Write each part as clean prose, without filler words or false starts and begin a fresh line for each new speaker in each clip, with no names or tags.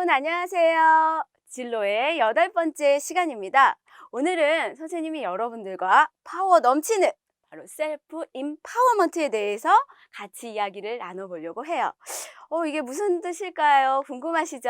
여러분 안녕하세요. 진로의 8번째 시간입니다. 오늘은 선생님이 여러분들과 파워 넘치는 바로 셀프 임파워먼트에 대해서 같이 이야기를 나눠보려고 해요. 이게 무슨 뜻일까요? 궁금하시죠?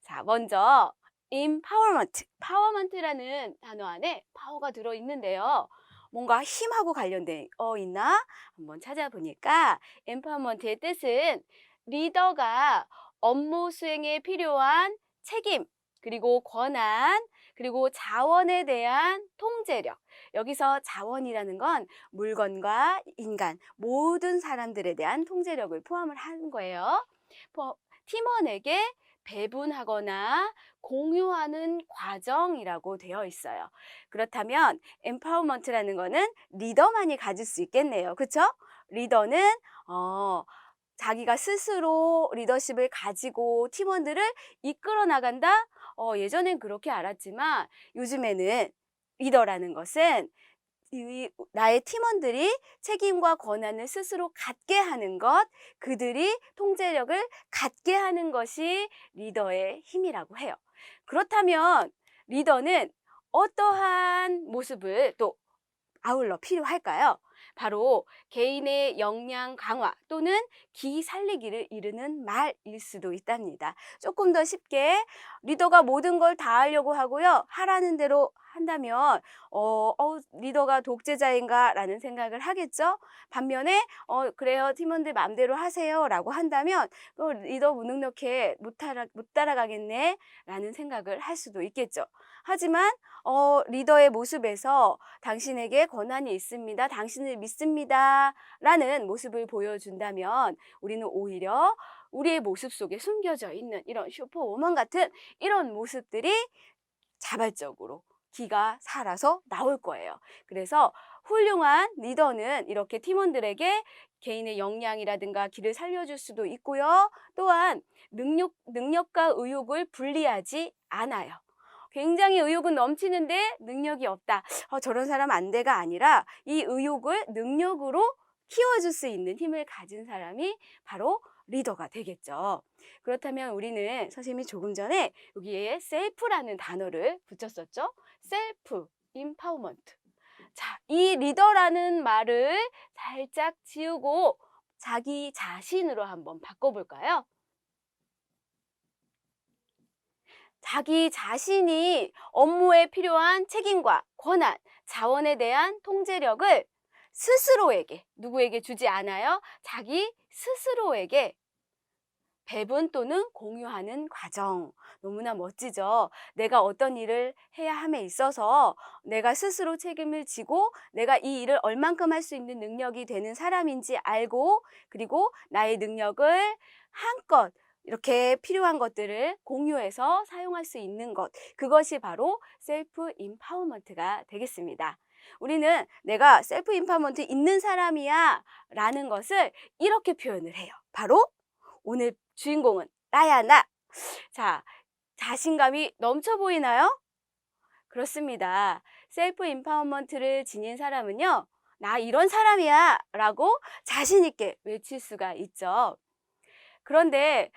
자, 먼저 임파워먼트, 파워먼트라는 단어 안에 파워가 들어있는데요. 뭔가 힘하고 관련된 있나? 한번 찾아보니까 임파워먼트의 뜻은 리더가 업무 수행에 필요한 책임, 그리고 권한, 그리고 자원에 대한 통제력. 여기서 자원이라는 건 물건과 인간, 모든 사람들에 대한 통제력을 포함을 하는 거예요. 팀원에게 배분하거나 공유하는 과정이라고 되어 있어요. 그렇다면 empowerment라는 거는 리더만이 가질 수 있겠네요. 그렇죠? 리더는 자기가 스스로 리더십을 가지고 팀원들을 이끌어 나간다? 예전엔 그렇게 알았지만 요즘에는 리더라는 것은 나의 팀원들이 책임과 권한을 스스로 갖게 하는 것, 그들이 통제력을 갖게 하는 것이 리더의 힘이라고 해요. 그렇다면 리더는 어떠한 모습을 또 아울러 필요할까요? 바로 개인의 역량 강화 또는 기 살리기를 이루는 말일 수도 있답니다. 조금 더 쉽게 리더가 모든 걸 다 하려고 하고요. 하라는 대로 한다면 리더가 독재자인가 라는 생각을 하겠죠. 반면에 그래요 팀원들 마음대로 하세요 라고 한다면 리더 무능력해 못 따라가겠네 라는 생각을 할 수도 있겠죠. 하지만 리더의 모습에서 당신에게 권한이 있습니다. 당신을 믿습니다. 라는 모습을 보여준다면 우리는 오히려 우리의 모습 속에 숨겨져 있는 이런 슈퍼우먼 같은 이런 모습들이 자발적으로 기가 살아서 나올 거예요. 그래서 훌륭한 리더는 이렇게 팀원들에게 개인의 역량이라든가 기를 살려줄 수도 있고요. 또한 능력과 의욕을 분리하지 않아요. 굉장히 의욕은 넘치는데 능력이 없다. 저런 사람 안 돼가 아니라 이 의욕을 능력으로 키워줄 수 있는 힘을 가진 사람이 바로 리더가 되겠죠. 그렇다면 우리는 선생님이 조금 전에 여기에 셀프라는 단어를 붙였었죠. 셀프, 임파워먼트. 자, 이 리더라는 말을 살짝 지우고 자기 자신으로 한번 바꿔볼까요? 자기 자신이 업무에 필요한 책임과 권한, 자원에 대한 통제력을 스스로에게, 누구에게 주지 않아요? 자기 스스로에게 배분 또는 공유하는 과정. 너무나 멋지죠? 내가 어떤 일을 해야 함에 있어서 내가 스스로 책임을 지고 내가 이 일을 얼만큼 할 수 있는 능력이 되는 사람인지 알고 그리고 나의 능력을 한껏 이렇게 필요한 것들을 공유해서 사용할 수 있는 것. 그것이 바로 셀프 임파워먼트가 되겠습니다. 우리는 내가 셀프 임파워먼트 있는 사람이야 라는 것을 이렇게 표현을 해요. 바로 오늘 주인공은 나야 나. 자, 자신감이 넘쳐 보이나요? 그렇습니다. 셀프 임파워먼트를 지닌 사람은요. 나 이런 사람이야 라고 자신 있게 외칠 수가 있죠. 그런데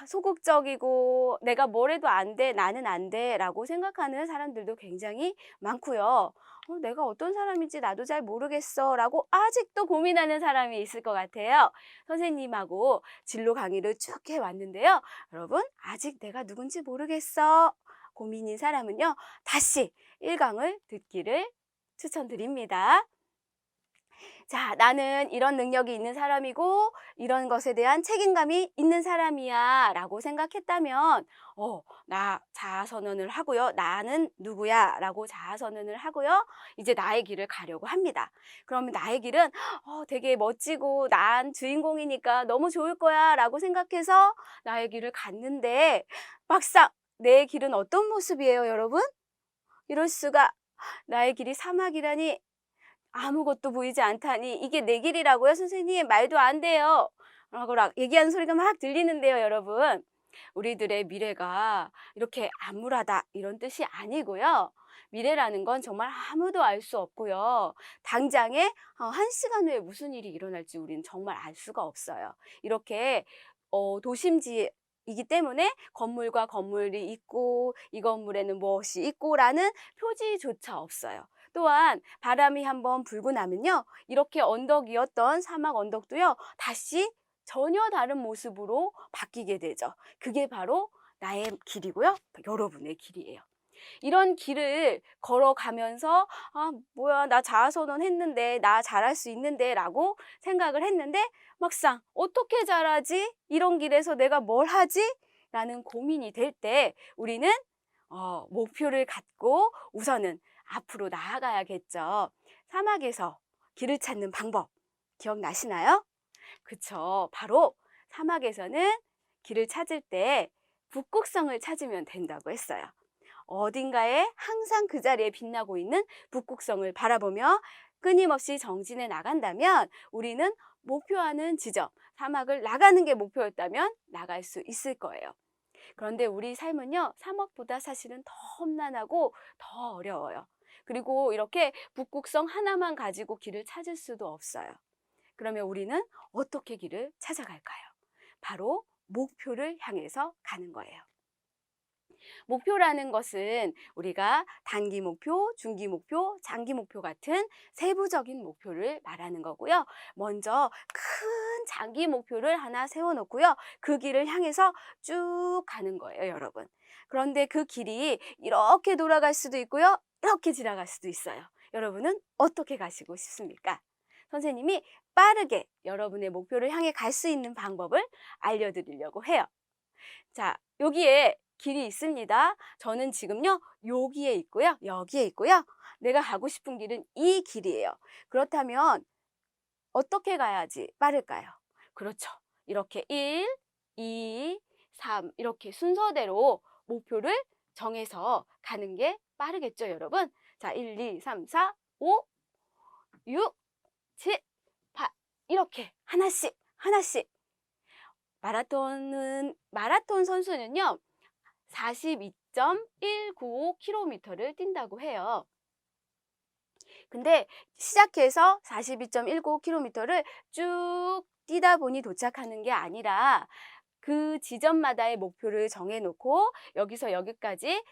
소극적이고 내가 뭘 해도 안 돼, 나는 안 돼 라고 생각하는 사람들도 굉장히 많고요. 내가 어떤 사람인지 나도 잘 모르겠어 라고 아직도 고민하는 사람이 있을 것 같아요. 선생님하고 진로 강의를 쭉 해왔는데요. 여러분 아직 내가 누군지 모르겠어 고민인 사람은요. 다시 1강을 듣기를 추천드립니다. 자, 나는 이런 능력이 있는 사람이고 이런 것에 대한 책임감이 있는 사람이야 라고 생각했다면 나 자아선언을 하고요. 나는 누구야 라고 자아선언을 하고요. 이제 나의 길을 가려고 합니다. 그러면 나의 길은 되게 멋지고 난 주인공이니까 너무 좋을 거야 라고 생각해서 나의 길을 갔는데 막상 내 길은 어떤 모습이에요, 여러분? 이럴 수가. 나의 길이 사막이라니 아무것도 보이지 않다니 이게 내 길이라고요? 선생님 말도 안 돼요. 라고 얘기하는 소리가 막 들리는데요, 여러분. 우리들의 미래가 이렇게 암울하다 이런 뜻이 아니고요. 미래라는 건 정말 아무도 알 수 없고요. 당장에 1시간 후에 무슨 일이 일어날지 우리는 정말 알 수가 없어요. 이렇게 도심지 이기 때문에 건물과 건물이 있고 이 건물에는 무엇이 있고라는 표지조차 없어요. 또한 바람이 한번 불고 나면요. 이렇게 언덕이었던 사막 언덕도요. 다시 전혀 다른 모습으로 바뀌게 되죠. 그게 바로 나의 길이고요. 여러분의 길이에요. 이런 길을 걸어가면서 뭐야, 나 자아선언 했는데, 나 잘할 수 있는데 라고 생각을 했는데 막상 어떻게 잘하지? 이런 길에서 내가 뭘 하지? 라는 고민이 될 때 우리는 목표를 갖고 우선은 앞으로 나아가야겠죠. 사막에서 길을 찾는 방법 기억나시나요? 그쵸. 바로 사막에서는 길을 찾을 때 북극성을 찾으면 된다고 했어요. 어딘가에 항상 그 자리에 빛나고 있는 북극성을 바라보며 끊임없이 정진해 나간다면 우리는 목표하는 지점, 사막을 나가는 게 목표였다면 나갈 수 있을 거예요. 그런데 우리 삶은요, 사막보다 사실은 더 험난하고 더 어려워요. 그리고 이렇게 북극성 하나만 가지고 길을 찾을 수도 없어요. 그러면 우리는 어떻게 길을 찾아갈까요? 바로 목표를 향해서 가는 거예요. 목표라는 것은 우리가 단기 목표, 중기 목표, 장기 목표 같은 세부적인 목표를 말하는 거고요. 먼저 큰 장기 목표를 하나 세워놓고요. 그 길을 향해서 쭉 가는 거예요, 여러분. 그런데 그 길이 이렇게 돌아갈 수도 있고요. 이렇게 지나갈 수도 있어요. 여러분은 어떻게 가시고 싶습니까? 선생님이 빠르게 여러분의 목표를 향해 갈 수 있는 방법을 알려드리려고 해요. 자, 여기에 길이 있습니다. 저는 지금요, 여기에 있고요. 여기에 있고요. 내가 가고 싶은 길은 이 길이에요. 그렇다면 어떻게 가야지 빠를까요? 그렇죠. 이렇게 1, 2, 3 이렇게 순서대로 목표를 정해서 가는 게 빠르겠죠, 여러분? 자, 1, 2, 3, 4, 5, 6, 7, 8 이렇게 하나씩 하나씩 마라톤 선수는요, 42.195km를 뛴다고 해요. 근데 시작해서 42.195km를 쭉 뛰다 보니 도착하는 게 아니라 그 지점마다의 목표를 정해놓고 여기서 여기까지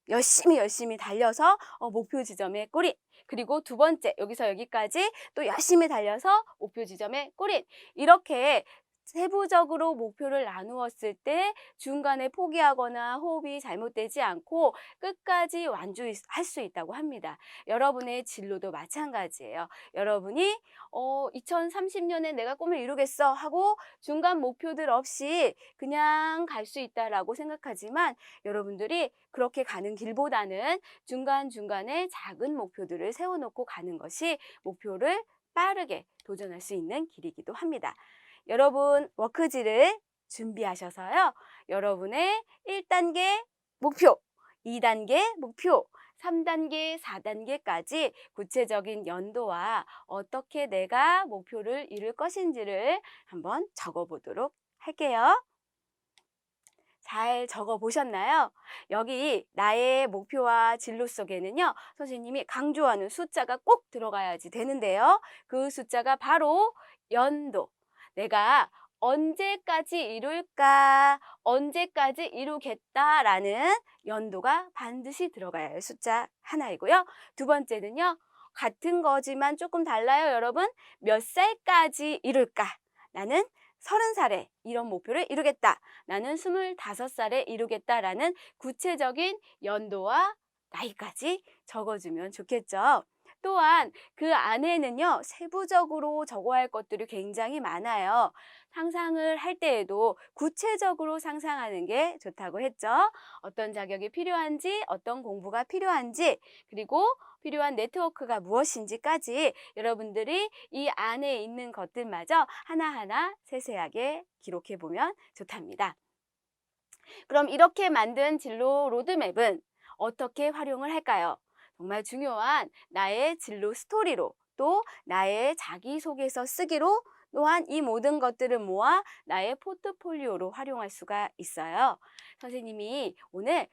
열심히 달려서 목표 지점에 꼬린, 그리고 두 번째 여기서 여기까지 또 열심히 달려서 목표 지점에 꼬린, 이렇게 세부적으로 목표를 나누었을 때 중간에 포기하거나 호흡이 잘못되지 않고 끝까지 완주할 수 있다고 합니다. 여러분의 진로도 마찬가지예요. 여러분이 2030년에 내가 꿈을 이루겠어 하고 중간 목표들 없이 그냥 갈 수 있다라고 생각하지만 여러분들이 그렇게 가는 길보다는 중간중간에 작은 목표들을 세워놓고 가는 것이 목표를 빠르게 도전할 수 있는 길이기도 합니다. 여러분 워크지를 준비하셔서요. 여러분의 1단계 목표, 2단계 목표, 3단계, 4단계까지 구체적인 연도와 어떻게 내가 목표를 이룰 것인지를 한번 적어보도록 할게요. 잘 적어보셨나요? 여기 나의 목표와 진로 속에는요, 선생님이 강조하는 숫자가 꼭 들어가야지 되는데요. 그 숫자가 바로 연도. 내가 언제까지 이룰까, 언제까지 이루겠다라는 연도가 반드시 들어가야 할 숫자 하나이고요. 두 번째는요, 같은 거지만 조금 달라요, 여러분. 몇 살까지 이룰까? 나는 30살에 이런 목표를 이루겠다. 나는 25살에 이루겠다라는 구체적인 연도와 나이까지 적어주면 좋겠죠. 또한 그 안에는요, 세부적으로 적어야 할 것들이 굉장히 많아요. 상상을 할 때에도 구체적으로 상상하는 게 좋다고 했죠. 어떤 자격이 필요한지, 어떤 공부가 필요한지, 그리고 필요한 네트워크가 무엇인지까지 여러분들이 이 안에 있는 것들마저 하나하나 세세하게 기록해 보면 좋답니다. 그럼 이렇게 만든 진로 로드맵은 어떻게 활용을 할까요? 정말 중요한 나의 진로 스토리로, 또 나의 자기소개서 쓰기로, 또한 이 모든 것들을 모아 나의 포트폴리오로 활용할 수가 있어요. 선생님이 오늘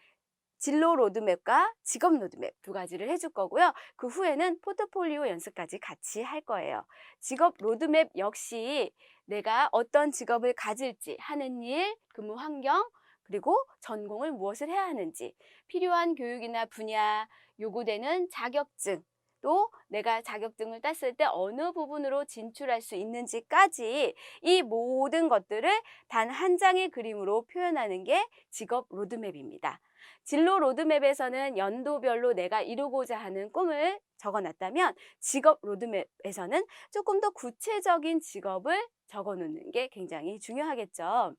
진로 로드맵과 직업 로드맵 두 가지를 해줄 거고요. 그 후에는 포트폴리오 연습까지 같이 할 거예요. 직업 로드맵 역시 내가 어떤 직업을 가질지, 하는 일, 근무 환경, 그리고 전공을 무엇을 해야 하는지, 필요한 교육이나 분야, 요구되는 자격증, 또 내가 자격증을 땄을 때 어느 부분으로 진출할 수 있는지까지 이 모든 것들을 단 한 장의 그림으로 표현하는 게 직업 로드맵입니다. 진로 로드맵에서는 연도별로 내가 이루고자 하는 꿈을 적어놨다면 직업 로드맵에서는 조금 더 구체적인 직업을 적어놓는 게 굉장히 중요하겠죠.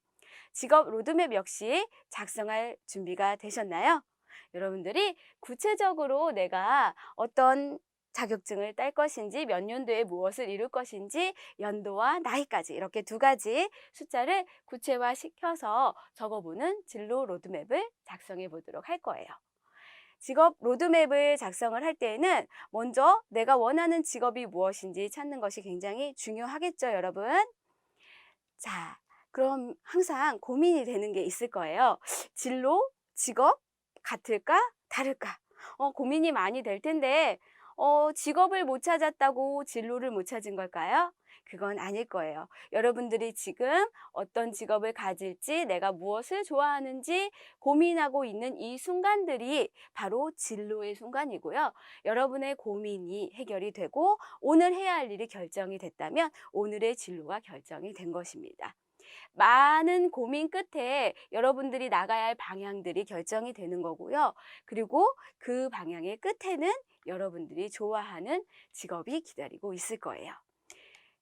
직업 로드맵 역시 작성할 준비가 되셨나요? 여러분들이 구체적으로 내가 어떤 자격증을 딸 것인지, 몇 년도에 무엇을 이룰 것인지, 연도와 나이까지 이렇게 두 가지 숫자를 구체화시켜서 적어보는 진로 로드맵을 작성해 보도록 할 거예요. 직업 로드맵을 작성을 할 때에는 먼저 내가 원하는 직업이 무엇인지 찾는 것이 굉장히 중요하겠죠, 여러분? 자, 그럼 항상 고민이 되는 게 있을 거예요. 진로, 직업, 같을까? 다를까? 고민이 많이 될 텐데, 직업을 못 찾았다고 진로를 못 찾은 걸까요? 그건 아닐 거예요. 여러분들이 지금 어떤 직업을 가질지, 내가 무엇을 좋아하는지 고민하고 있는 이 순간들이 바로 진로의 순간이고요. 여러분의 고민이 해결이 되고 오늘 해야 할 일이 결정이 됐다면 오늘의 진로가 결정이 된 것입니다. 많은 고민 끝에 여러분들이 나가야 할 방향들이 결정이 되는 거고요. 그리고 그 방향의 끝에는 여러분들이 좋아하는 직업이 기다리고 있을 거예요.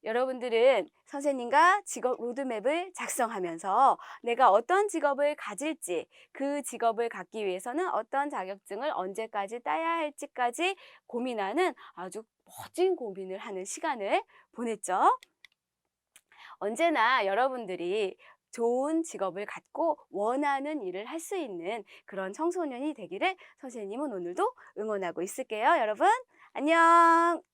여러분들은 선생님과 직업 로드맵을 작성하면서 내가 어떤 직업을 가질지, 그 직업을 갖기 위해서는 어떤 자격증을 언제까지 따야 할지까지 고민하는 아주 멋진 고민을 하는 시간을 보냈죠. 언제나 여러분들이 좋은 직업을 갖고 원하는 일을 할 수 있는 그런 청소년이 되기를 선생님은 오늘도 응원하고 있을게요. 여러분, 안녕!